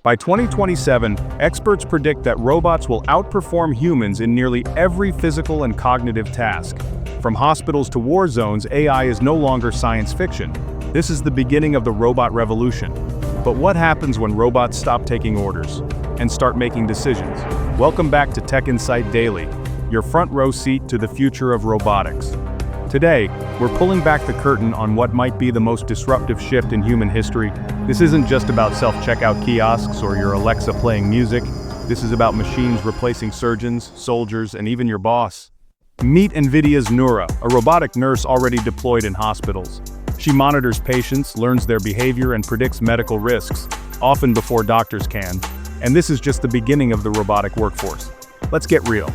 By 2027, experts predict that robots will outperform humans in nearly every physical and cognitive task. From hospitals to war zones, AI is no longer science fiction. This is the beginning of the robot revolution. But what happens when robots stop taking orders and start making decisions? Welcome back to Tech Insight Daily, your front row seat to the future of robotics. Today, we're pulling back the curtain on what might be the most disruptive shift in human history. This isn't just about self-checkout kiosks or your Alexa playing music. This is about machines replacing surgeons, soldiers, and even your boss. Meet NVIDIA's Nura, a robotic nurse already deployed in hospitals. She monitors patients, learns their behavior, and predicts medical risks, often before doctors can. And this is just the beginning of the robotic workforce. Let's get real.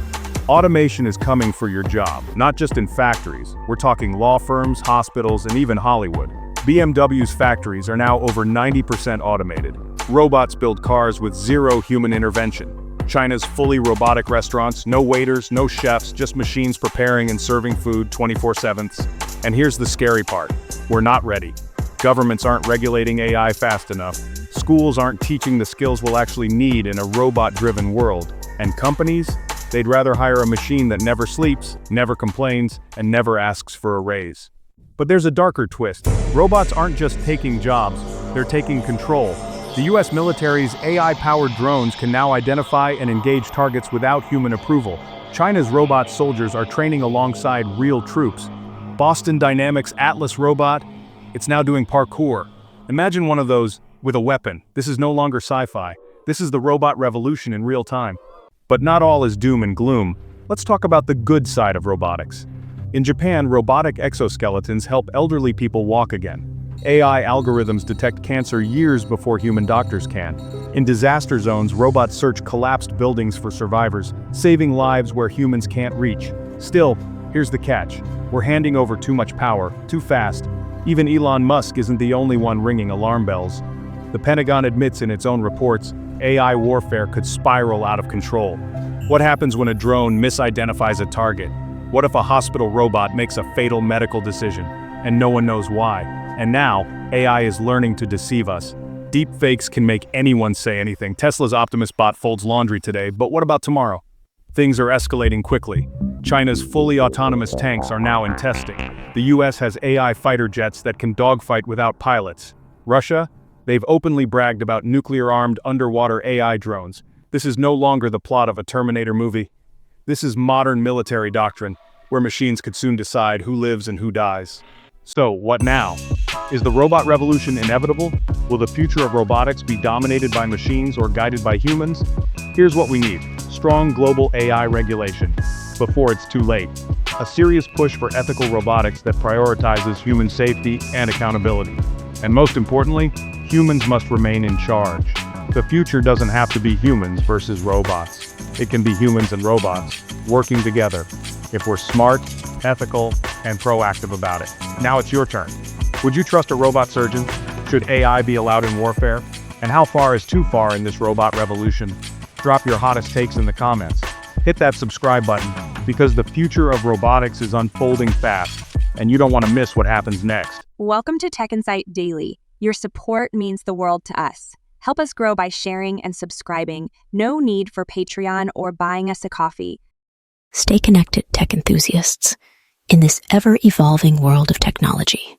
Automation is coming for your job, not just in factories. We're talking law firms, hospitals, and even Hollywood. BMW's factories are now over 90% automated. Robots build cars with zero human intervention. China's fully robotic restaurants, no waiters, no chefs, just machines preparing and serving food 24/7. And here's the scary part. We're not ready. Governments aren't regulating AI fast enough. Schools aren't teaching the skills we'll actually need in a robot-driven world. And companies? They'd rather hire a machine that never sleeps, never complains, and never asks for a raise. But there's a darker twist. Robots aren't just taking jobs, they're taking control. The US military's AI-powered drones can now identify and engage targets without human approval. China's robot soldiers are training alongside real troops. Boston Dynamics' Atlas robot, it's now doing parkour. Imagine one of those with a weapon. This is no longer sci-fi. This is the robot revolution in real time. But not all is doom and gloom. Let's talk about the good side of robotics. In Japan, robotic exoskeletons help elderly people walk again. AI algorithms detect cancer years before human doctors can. In disaster zones, robots search collapsed buildings for survivors, saving lives where humans can't reach. Still, here's the catch. We're handing over too much power, too fast. Even Elon Musk isn't the only one ringing alarm bells. The Pentagon admits in its own reports, AI warfare could spiral out of control. What happens when a drone misidentifies a target? What if a hospital robot makes a fatal medical decision, and no one knows why? And now, AI is learning to deceive us. Deepfakes can make anyone say anything. Tesla's Optimus bot folds laundry today, but what about tomorrow? Things are escalating quickly. China's fully autonomous tanks are now in testing. The US has AI fighter jets that can dogfight without pilots. Russia? They've openly bragged about nuclear-armed underwater AI drones. This is no longer the plot of a Terminator movie. This is modern military doctrine, where machines could soon decide who lives and who dies. So, what now? Is the robot revolution inevitable? Will the future of robotics be dominated by machines or guided by humans? Here's what we need: strong global AI regulation, before it's too late. A serious push for ethical robotics that prioritizes human safety and accountability. And most importantly, humans must remain in charge. The future doesn't have to be humans versus robots. It can be humans and robots working together if we're smart, ethical, and proactive about it. Now it's your turn. Would you trust a robot surgeon? Should AI be allowed in warfare? And how far is too far in this robot revolution? Drop your hottest takes in the comments. Hit that subscribe button, because the future of robotics is unfolding fast, and you don't want to miss what happens next. Welcome to Tech Insight Daily. Your support means the world to us. Help us grow by sharing and subscribing. No need for Patreon or buying us a coffee. Stay connected, tech enthusiasts, in this ever-evolving world of technology.